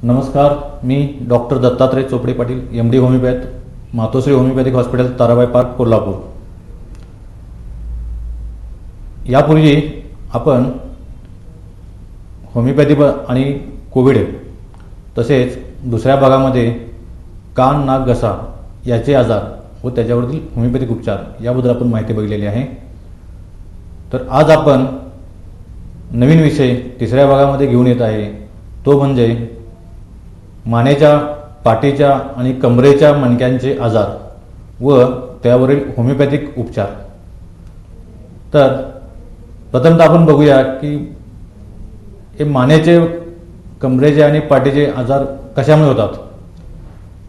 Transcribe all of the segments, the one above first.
नमस्कार, मी doctor Dattatray Chopde Patil, MD homeopath, Matoshri homeopathic hospital, Tarabai park, Kolhapur. यापूर्वी आपण होमिओपॅथी आणि कोविड तसेच दुसऱ्या भागामध्ये कान, नाक, घसा याचे आजार व त्याच्यावरील होमिओपॅथिक उपचार याबद्दल आपण माहिती बघितलेली आहे। तर आज आपण नवीन विषय तिसऱ्या भागामध्ये घेऊन येत आहे, तो म्हणजे मानेच्या, पाठीच्या आणि कमरेच्या मणक्यांचे आजार व त्यावरील होमिओपॅथिक उपचार। तर प्रथमतः आपण बघूया की हे मानेचे, कमरेचे आणि पाठीचे आजार कशामुळे होतात।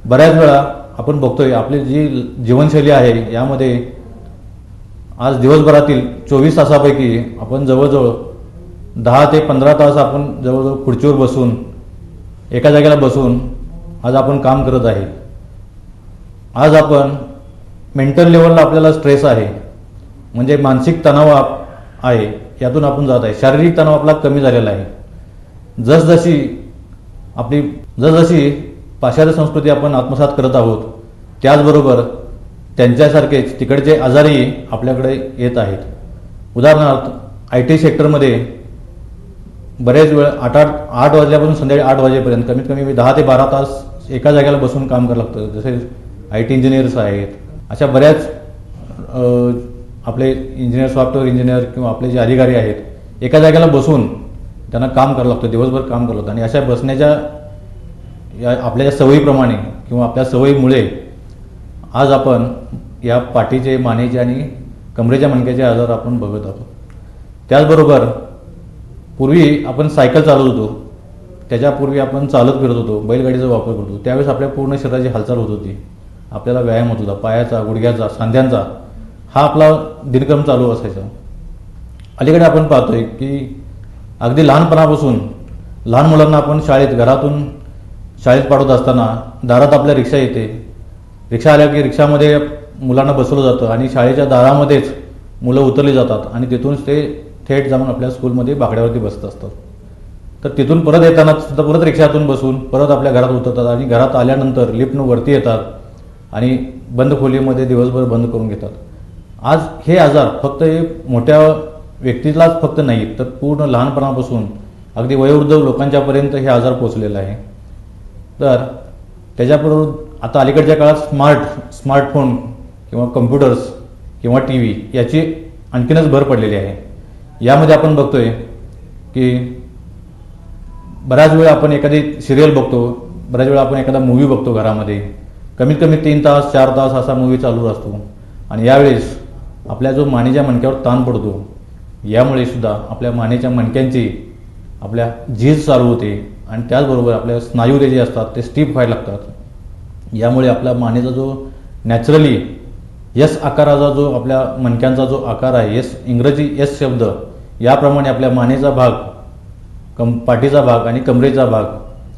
बऱ्याच वेळा आपण बघतोय आपली जी जीवनशैली आहे यामध्ये आज दिवसभरातील 24 तासापैकी आपण जवळजवळ 10 ते 15 तास आपण जवळजवळ खुर्चीवर बसून एका जागेला बसून आज आपण काम करत आहे। आज आपण मेंटल लेवलला आपल्याला स्ट्रेस आहे, म्हणजे मानसिक तणाव आहे, यातून आपण जात आहे। शारीरिक तणाव आपला कमी झालेला आहे। जसजशी पाश्चात्य संस्कृती आपण आत्मसात करत आहोत, त्याचबरोबर त्यांच्यासारखेच तिकडचे आजारही आपल्याकडे येत आहेत। उदाहरणार्थ IT सेक्टरमध्ये बरेच वेळ 8 वाजल्यापासून संध्याकाळी 8 वाजेपर्यंत कमीत कमी 10 ते 12 तास एका जागेला बसून काम करावं लागतं। जसे IT इंजिनियर्स आहेत, अशा बऱ्याच आपले इंजिनियर, सॉफ्टवेअर इंजिनियर किंवा आपले जे अधिकारी आहेत एका जागेला बसून त्यांना काम करावं लागतं, दिवसभर काम करावं लागतं। आणि अशा बसण्याच्या आपल्या सवयीप्रमाणे किंवा आपल्या सवयीमुळे आज आपण या पाठीचे, मानेचे आणि कमरेच्या मणक्याचे आजार आपण बघत आहोत। त्याचबरोबर पूर्वी आपण सायकल चालवत होतो, त्याच्यापूर्वी आपण चालत फिरत होतो, बैलगाडीचा वापर करतो, त्यावेळेस आपल्या पूर्ण शरीराची हालचाल होत होती, आपल्याला व्यायाम होत होता, पायाचा, गुडघ्याचा, सांध्यांचा हा आपला दिनक्रम चालू असायचा। अलीकडे आपण पाहतोय की अगदी लहानपणापासून लहान मुलांना आपण घरातून शाळेत पाठवत असताना दारात आपल्या रिक्षा येते, रिक्षा आल्या की रिक्षामध्ये मुलांना बसवलं जातं आणि शाळेच्या दारामध्येच मुलं उतरली जातात आणि तिथून ते थेट जाऊन आपल्या स्कूलमध्ये बाकड्यावरती बसत असतात। तर तिथून परत येताना सुद्धा परत रिक्षातून बसून परत आपल्या घरात उतरतात आणि घरात आल्यानंतर लिफ्टनं वरती येतात आणि बंद खोलीमध्ये दिवसभर बंद करून घेतात। आज हे आजार फक्त हे मोठ्या व्यक्तीलाच फक्त नाही, तर पूर्ण लहानपणापासून अगदी वयोवृद्ध लोकांच्यापर्यंत हे आजार पोचलेला आहे। तर त्याच्याबरोबर आता अलीकडच्या काळात स्मार्टफोन किंवा कम्प्युटर्स किंवा TV याची आणखीनच भर पडलेली आहे। यामध्ये आपण बघतोय की बऱ्याच वेळा आपण एखादी सिरियल बघतो, बऱ्याच वेळा आपण एखादा मूवी बघतो घरामध्ये, कमीत कमी 3 तास 4 तास असा मूवी चालू असतो आणि यावेळेस आपल्या जो मानेच्या मणक्यावर ताण पडतो, यामुळे सुद्धा आपल्या मानेच्या मणक्यांची आपल्या झीज चालू होते आणि त्याचबरोबर आपल्या स्नायू जे असतात ते स्टिफ व्हायला लागतात। यामुळे आपल्या मानेचा जो नॅचरली S आकाराचा जो आपल्या मणक्यांचा जो आकार आहे, इंग्रजी S शब्द, याप्रमाणे आपल्या मानेचा भाग, पाठीचा भाग आणि कमरेचा भाग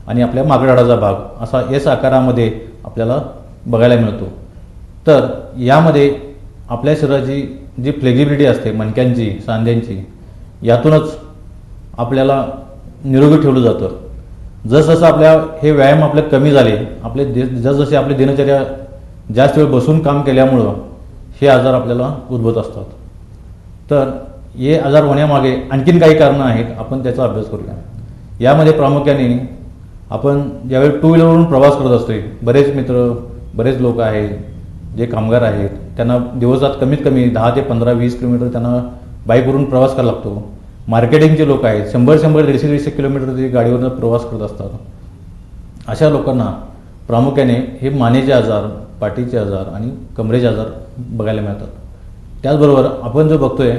आणि आपल्या मागडाचा भाग असा S आकारामध्ये आपल्याला बघायला मिळतो। तर यामध्ये आपल्या शरीराची जी फ्लेक्झिबिलिटी असते मणक्यांची, सांध्यांची, यातूनच आपल्याला निरोगी ठेवलं जातं। जसजसं आपल्या हे व्यायाम आपले कमी झाले, जसजसे आपली दिनचर्या जास्त वेळ बसून काम केल्यामुळं हे आजार आपल्याला उद्भवत असतात। तर हे आजार होण्यामागे आणखीन काही कारणं आहेत, आपण त्याचा अभ्यास करूया। यामध्ये प्रामुख्याने आपण ज्यावेळी 2 व्हीलरवरून प्रवास करत असतोय, बरेच मित्र, बरेच लोक आहेत जे कामगार आहेत, त्यांना दिवसात कमीत कमी 10 ते 15-20 किलोमीटर त्यांना बाईकवरून प्रवास करावा लागतो। मार्केटिंगचे लोक आहेत, 100-100, 150-150 किलोमीटर ते गाडीवरून प्रवास करत असतात। अशा लोकांना प्रामुख्याने हे मानेचे आजार, पाठीचे आजार आणि कमरेचे आजार बघायला मिळतात। त्याचबरोबर आपण जो बघतोय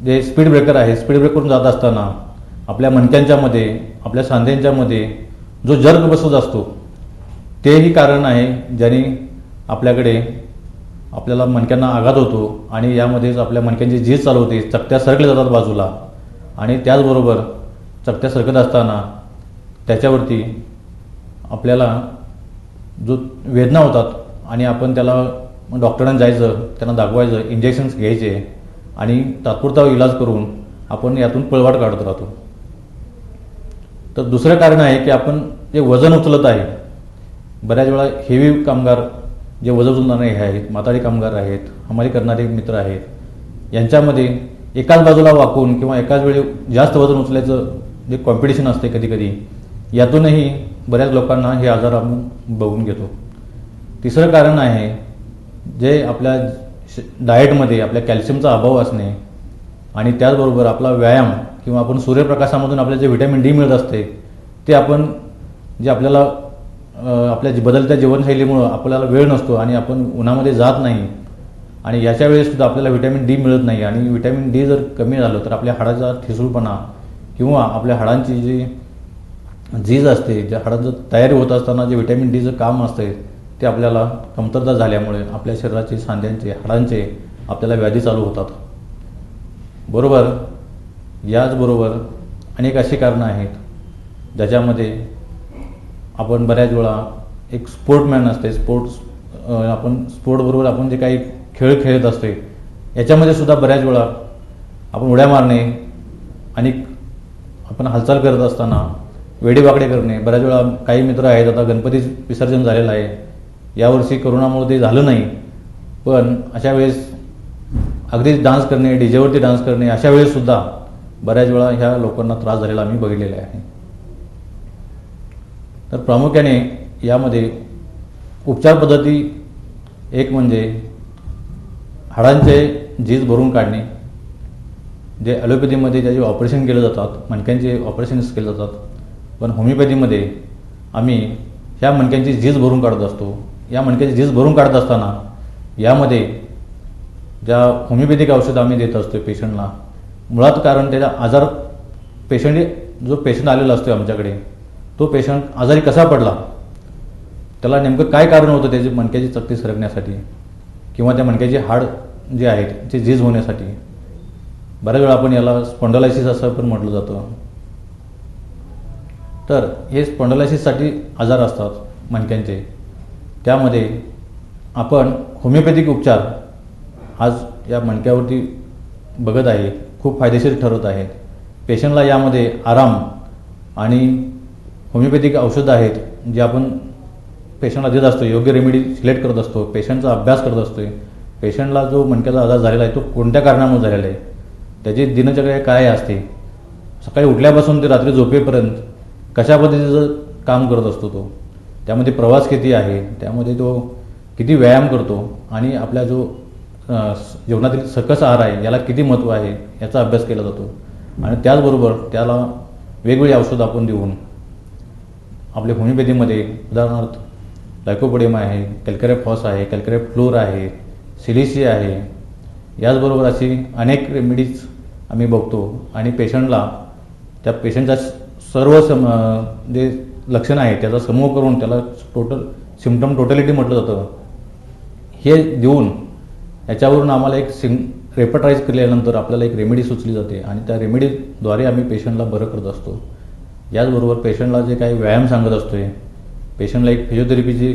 जे स्पीड ब्रेकर आहे, स्पीड ब्रेकवरून जात असताना आपल्या मणक्यांच्या मध्ये, आपल्या सांध्यांच्या मध्ये जो जर्क बसत असतो, तेही कारण आहे ज्याने आपल्याला मणक्यांना आघात होतो आणि यामध्येच आपल्या मणक्यांची झीज चालू होते, चकत्या सरकल्या जातात बाजूला आणि त्याचबरोबर चकत्या सरकत असताना त्याच्यावरती आपल्याला जो वेदना होतात आणि आपण त्याला डॉक्टरांना जायचं, त्यांना दाखवायचं, इंजेक्शन्स घ्यायचे आणि तात्पुरता इलाज करून आपण यातून पळवाट काढत राहतो। तर दुसरं कारण आहे की आपण जे वजन उचलत आहे, बऱ्याच वेळा हेवी कामगार जे वजन उचलणारे हे आहेत, म्हातारी कामगार आहेत, हमाली करणारे मित्र आहेत, यांच्यामध्ये एकाच बाजूला वाकून किंवा एकाच वेळी जास्त वजन उचलायचं जे कॉम्पिटिशन असते कधी कधी, यातूनही बऱ्याच लोकांना हे आजार आपण बघून घेतो. तिसरं कारण आहे जे आपल्या डाएटमध्ये आपल्या कॅल्शियमचा अभाव असणे आणि त्याचबरोबर आपला व्यायाम किंवा आपण सूर्यप्रकाशामधून आपल्याला जे व्हिटॅमिन डी मिळत असते ते आपण जे आपल्याला आपल्या बदलत्या जीवनशैलीमुळं आपल्याला वेळ नसतो आणि आपण उन्हामध्ये जात नाही आणि याच्या वेळेससुद्धा आपल्याला व्हिटॅमिन डी मिळत नाही आणि व्हिटॅमिन डी जर कमी झालं तर आपल्या हाडाचा ठिसूळपणा किंवा आपल्या हाडांची जी झीज असते, ज्या हाडाचं तयारी होत असताना जे व्हिटॅमिन डीचं काम असते ते आपल्याला कमतरता झाल्यामुळे आपल्या शरीराचे, सांध्यांचे, हाडांचे आपल्याला व्याधी चालू होतात. बरोबर, याचबरोबर अनेक अशी कारणं आहेत ज्याच्यामध्ये आपण बऱ्याच वेळा एक स्पोर्टमॅन असते, आपण स्पोर्टबरोबर आपण जे काही खेळ खेळत असते याच्यामध्ये सुद्धा बऱ्याच वेळा आपण उड्या मारणे आणि आपण हालचाल करत असताना वेडेवाकडे करणे. बऱ्याच वेळा काही मित्र आहेत, आता गणपती विसर्जन झालेलं आहे, यावर्षी करोनामुळे ते झालं नाही, पण अशा वेळेस अगदीच डान्स करणे, डीजेवरती डान्स करणे, अशा वेळेससुद्धा बऱ्याच वेळा ह्या लोकांना त्रास झालेला आम्ही बघितलेला आहे. तर प्रामुख्याने यामध्ये उपचार पद्धती एक म्हणजे हाडांचे झीज भरून काढणे, जे ॲलोपॅथीमध्ये त्याचे ऑपरेशन केले जातात, मणक्यांचे ऑपरेशन्स केले जातात, पण होमिओपॅथीमध्ये आम्ही ह्या मणक्यांची झीज भरून काढत असतो. या मणक्याची झीज भरून काढत असताना यामध्ये ज्या होमिओपॅथिक औषधं आम्ही देत असतो पेशंटला, मुळात कारण त्याचा आजार जो पेशंट आलेला असतो आमच्याकडे, तो पेशंट आजारी कसा पडला, त्याला नेमकं काय कारण होतं त्याची मणक्याची चकती सरकण्यासाठी किंवा त्या मणक्याचे हाड जे आहेत ते झीज होण्यासाठी. बऱ्याच वेळा आपण याला स्पॉन्डलायसिस असं पण म्हटलं जातं. तर हे स्पॉन्डलायसिससाठी आजार असतात मणक्यांचे. त्यामध्ये आपण होमिओपॅथिक उपचार आज या मणक्यावरती बघत आहे, खूप फायदेशीर ठरत आहेत. पेशंटला यामध्ये आराम आणि होमिओपॅथिक औषधं आहेत जे आपण पेशंटला देत असतो, योग्य रेमेडी सिलेक्ट करत असतो, पेशंटचा अभ्यास करत असतो. पेशंटला जो मणक्याचा आजार झालेला आहे तो कोणत्या कारणामुळे झालेला आहे, त्याची दिनचर्या काय असते, सकाळी उठल्यापासून ते रात्री झोपेपर्यंत कशा पद्धतीचं काम करत असतो तो, त्यामध्ये प्रवास किती आहे, त्यामध्ये तो किती व्यायाम करतो आणि आपल्या जो जीवनातील सकस आहार आहे याला किती महत्त्व आहे याचा अभ्यास केला जातो. आणि त्याचबरोबर त्याला वेगवेगळी औषधं आपण देऊन आपल्या होमिओपॅथीमध्ये उदाहरणार्थ लायकोपोडियम आहे, कॅल्कॅरिया फॉस आहे, कॅल्कॅरिया फ्लोर आहे, सिलिसिया आहे, याचबरोबर अशी अनेक रेमेडीज आम्ही बघतो आणि पेशंटला त्या पेशंटच्या सर्व जे लक्षणं आहेत त्याचा समूह करून त्याला सिम्पटम टोटॅलिटी म्हटलं जातं, हे देऊन याच्यावरून आम्हाला एक रेपर्टाईज केल्यानंतर आपल्याला एक रेमेडी सुचली जाते आणि त्या रेमेडीद्वारे आम्ही पेशंटला बरं करत असतो. याचबरोबर पेशंटला जे काही व्यायाम सांगत असतो, पेशंटला एक फिजिओथेरपीची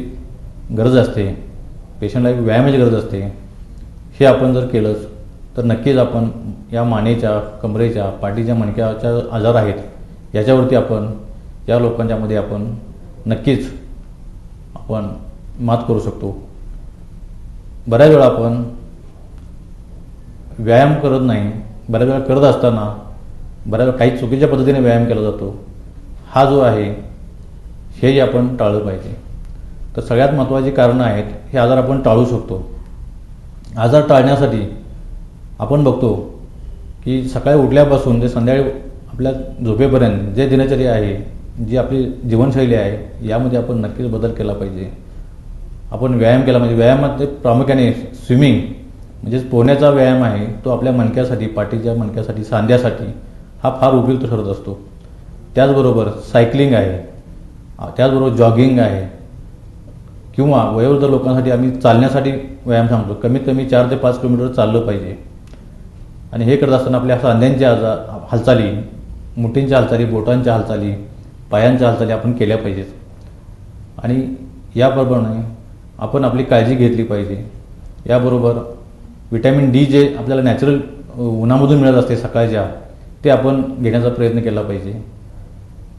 गरज असते, पेशंटला एक व्यायामाची गरज असते, हे आपण जर केलंच तर नक्कीच आपण या मानेच्या, कमरेच्या, पाठीच्या, मणक्याच्या आजार आहेत याच्यावरती आपण या लोकांच्यामध्ये आपण नक्कीच आपण मात करू शकतो. बऱ्याच वेळा आपण व्यायाम करत नाही, बऱ्याच वेळा करत असताना बऱ्याच वेळा काही चुकीच्या पद्धतीने व्यायाम केला जातो. हा जो आहे हेही आपण टाळलं पाहिजे. तर सगळ्यात महत्त्वाची कारणं आहेत, हे आजार आपण टाळू शकतो. आजार टाळण्यासाठी आपण बघतो की सकाळी उठल्यापासून ते संध्याकाळी आपल्या झोपेपर्यंत जे दिनचर्या आहे, जी आपली जीवनशैली आहे, यामध्ये आपण नक्कीच बदल केला पाहिजे. आपण व्यायाम केला म्हणजे व्यायामात प्रामुख्याने स्विमिंग म्हणजेच पोहण्याचा व्यायाम आहे तो आपल्या मणक्यासाठी, पाठीच्या मणक्यासाठी, सांध्यासाठी हा फार उपयुक्त ठरत असतो. त्याचबरोबर सायकलिंग आहे, त्याचबरोबर जॉगिंग आहे किंवा वयोवृद्ध लोकांसाठी आम्ही चालण्यासाठी व्यायाम सांगतो. कमीत कमी 4 ते 5 किलोमीटर चाललं पाहिजे आणि हे करत असताना आपल्या सांध्यांच्या हालचाली, मुठींच्या हालचाली, बोटांच्या हालचाली, पायांच्या हालचाली आपण केल्या पाहिजेत आणि याप्रमाणे आपण आपली काळजी घेतली पाहिजे. याबरोबर व्हिटॅमिन डी जे आपल्याला नॅचरल उन्हामधून मिळत असते सकाळच्या, ते आपण घेण्याचा प्रयत्न केला पाहिजे.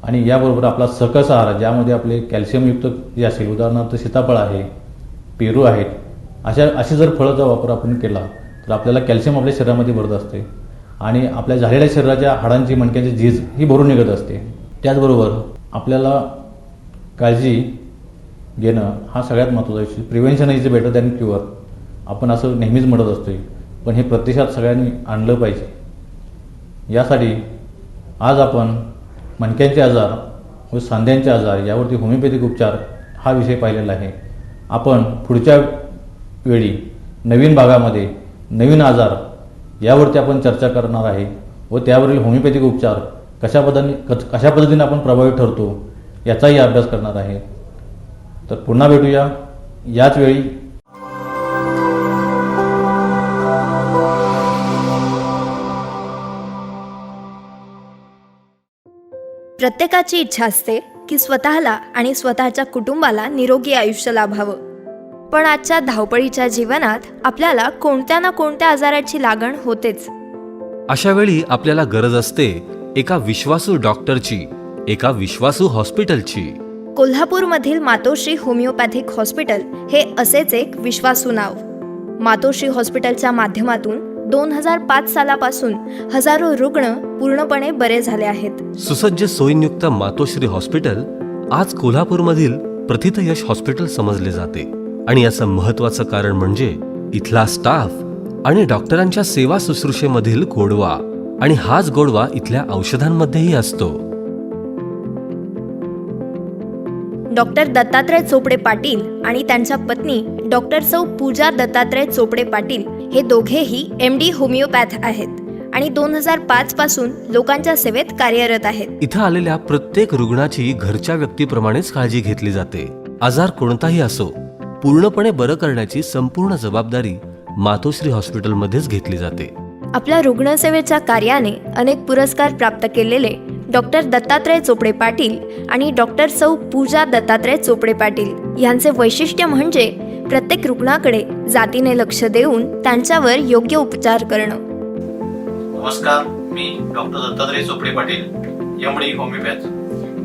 आणि याबरोबर आपला सकस आहार ज्यामध्ये आपले कॅल्शियमयुक्त जे असेल, उदाहरणार्थ सीताफळ आहे, पेरू आहेत, अशी जर फळाचा वापर आपण केला तर आपल्याला कॅल्शियम आपल्या शरीरामध्ये भरत असते आणि आपल्या झालेल्या शरीराच्या हाडांची, मणक्याची झीज ही भरून निघत असते. त्याचबरोबर आपल्याला काळजी घेणं हा सगळ्यात महत्त्वाचा विषय. Prevention is better than cure, आपण असं नेहमीच म्हणत असतो, पण हे प्रत्यक्षात सगळ्यांनी आणलं पाहिजे. यासाठी आज आपण मणक्यांचे आजार व सांध्यांचे आजार यावरती होमिओपॅथिक उपचार हा विषय पाहिलेला आहे. आपण पुढच्या वेळी नवीन भागामध्ये नवीन आजार यावरती आपण चर्चा करणार आहे व त्यावरील होमिओपॅथिक उपचार कशा पद्धतीने आपण प्रभावी ठरतो याचाही अभ्यास करणार आहे. तर पुन्हा भेटूया याच वेळी. प्रत्येकाची इच्छा असते की स्वतःला आणि स्वतःच्या कुटुंबाला निरोगी आयुष्य लाभावं, पण आजच्या धावपळीच्या जीवनात आपल्याला कोणत्या ना कोणत्या आजाराची लागण होतेच. अशा वेळी आपल्याला गरज असते एका विश्वासू डॉक्टरची, एका विश्वासू हॉस्पिटलची. कोल्हापूरमधील मातोश्री होमिओपॅथिक हॉस्पिटल हे असेच एक विश्वासू नाव. मातोश्री हॉस्पिटलच्या माध्यमातून 2005 सालापासून हजारो रुग्ण पूर्णपणे बरे झाले आहेत. सुसज्ज सोयींयुक्त मातोश्री हॉस्पिटल आज कोल्हापूरमधील प्रथितयश हॉस्पिटल समजले जाते. आणि याचं महत्त्वाचं कारण म्हणजे इथला स्टाफ आणि डॉक्टरांच्या सेवा शुश्रूषेमधील गोडवा. आणि हाच गोडवा इथल्या औषधांमध्येही असतो. डॉक्टर दत्तात्रय चोपडे पाटील आणि त्यांच्या पत्नी डॉक्टर सौ पूजा दत्तात्रय चोपडे पाटील हे दोघेही MD होमिओपॅथ आहेत आणि 2005 पासून लोकांच्या सेवेत कार्यरत आहेत. इथं आलेल्या प्रत्येक रुग्णाची घरच्या व्यक्तीप्रमाणेच काळजी घेतली जाते. आजार कोणताही असो, पूर्णपणे बरं करण्याची संपूर्ण जबाबदारी मातोश्री हॉस्पिटलमध्येच घेतली जाते. आपल्या रुग्णसेवेच्या कार्याने अनेक पुरस्कार प्राप्त केलेले डॉक्टर दत्तात्रय चोपडे पाटील आणि डॉक्टर सौ पूजा दत्तात्रय चोपडे पाटील यांचे वैशिष्ट्य म्हणजे प्रत्येक रुग्णाकडे जातीने लक्ष देऊन त्यांच्यावर योग्य उपचार करणं. नमस्कार, मी doctor Dattatray Chopde Patil, MD homeopath.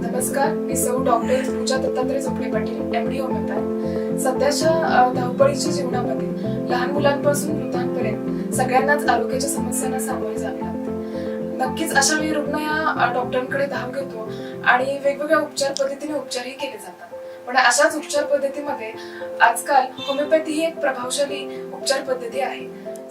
नमस्कार, मी सौ डॉक्टर पूजा दत्तात्रय चोपडे पाटील, MD होमिओपॅथ. सध्याच्या धावपळीच्या जीवनामध्ये लहान मुलांपासून वृद्धांपर्यंत सगळ्यांनाच आरोग्याच्या समस्यांना सामोरे जावे लागते. नक्कीच अशा वेळी रुग्ण या डॉक्टरांकडे धाव घेतो आणि वेगवेगळ्या उपचार पद्धतीने उपचारही केले जातात. पण अशाच उपचार पद्धतीमध्ये आजकाल होमिओपॅथी ही एक प्रभावशाली उपचार पद्धती आहे.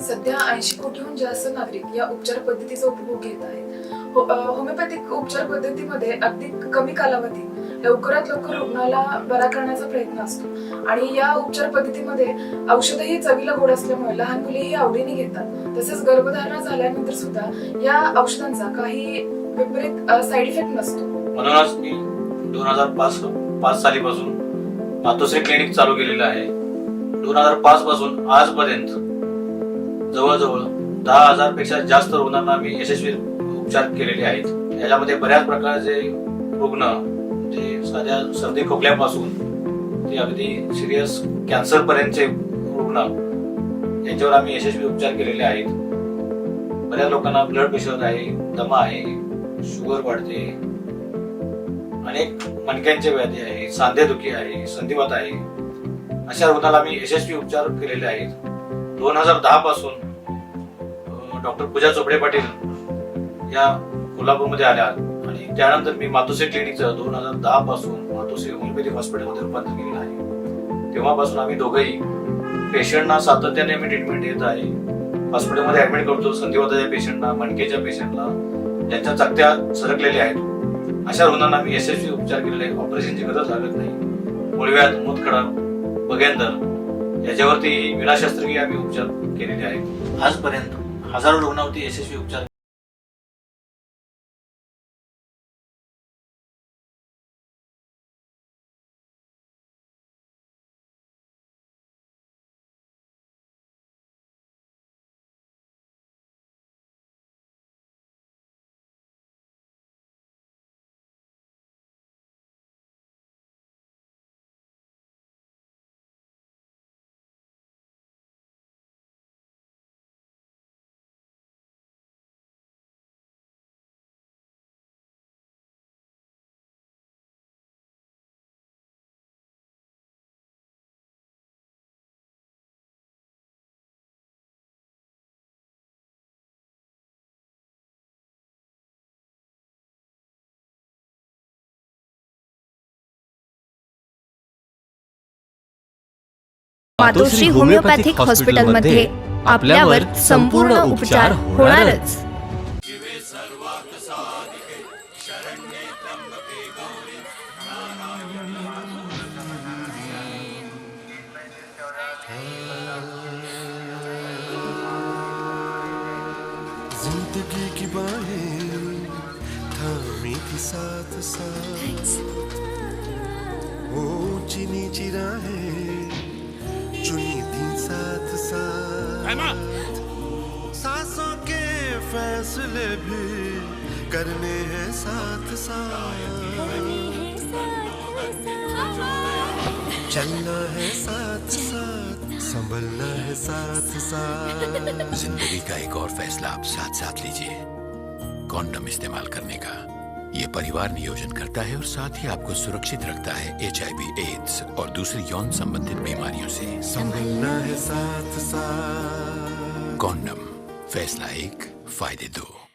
सध्या 80 कोटीहून जास्त नागरिक या उपचार पद्धतीचा उपभोग घेत आहेत. होमिओपॅथिक उपचार पद्धतीमध्ये अगदी कमी कालावधी लवकरात लवकर रुग्णाला बरा करण्याचा प्रयत्न असतो आणि या उपचार पद्धतीमध्ये औषधही चवीला गोड असल्यामुळे लहान मुलेही आवडीने घेतात. तसेच गर्भधारणा झाल्यानंतर सुद्धा या औषधांचा काही विपरीत साईड इफेक्ट नसतो. म्हणूनच मी 2005 सालीपासून मातोश्री क्लिनिक चालू केलेलं आहे. 2005 पासून आजपर्यंत जवळजवळ 10,000 पेक्षा जास्त रुग्णांना मी यशस्वी उपचार केलेले आहेत. याच्यामध्ये बऱ्याच प्रकारचे रुग्ण, जे साध्या सर्दी खोकल्यापासून ते अगदी सिरियस कॅन्सर पर्यंतचे रुग्ण, यांच्यावर आम्ही यशस्वी उपचार केलेले आहेत. बऱ्याच लोकांना ब्लड प्रेशर आहे, दमा आहे, शुगर वाढते, अनेक मणक्यांचे व्याधी आहे, सांधेदुखी आहे, संधिवात आहे, अशा रुग्णाला मी यशस्वी उपचार केलेले आहेत. 2010 पासून डॉक्टर पूजा चोपडे पाटील या कोल्हापूरमध्ये आल्या आणि त्यानंतर मी मातोश्री क्लिनिकचं 2010 पासून मातोश्री होमिओपॅथिक हॉस्पिटलमध्ये रूपांतर केलेलं आहे. तेव्हापासून आम्ही दोघंही पेशंटना सातत्याने आम्ही ट्रीटमेंट देत आहे. हॉस्पिटलमध्ये ऍडमिट करतो संधिवाताच्या पेशंटना, मणकेच्या पेशंटला, ज्यांच्या चकत्या सरकलेल्या आहेत, अशा रुग्णांना मी यशस्वी उपचार केलेले आहे. ऑपरेशनची गरज लागत नाही. मूळव्याध, मूतखडा, बगेंदर याच्यावरती विना शस्त्रक्रिया आम्ही उपचार केलेले आहेत. आजपर्यंत हजारो रुग्णांवरती यशस्वी उपचार मातोश्री होमिओपॅथिक हॉस्पिटलमध्ये आपल्यावर संपूर्ण उपचार होणारच. जिंदगी की बाहें थामी थी साथ साथ, ऊंची नीची राहें चुनी थी साथ साथ, सांसों के फैसले भी करने हैं साथ साथ, चलना है साथ साथ, संभलना है साथ साथ। जिंदगी का एक और फैसला आप साथ साथ लीजिए, कॉन्डम इस्तेमाल करने का। ये परिवार नियोजन करता है और साथ ही आपको सुरक्षित रखता है HIV, एड्स और दूसरी यौन संबंधित बीमारियों से। संभलना है साथ साथ। कॉन्डम, फैसला एक, फायदे दो।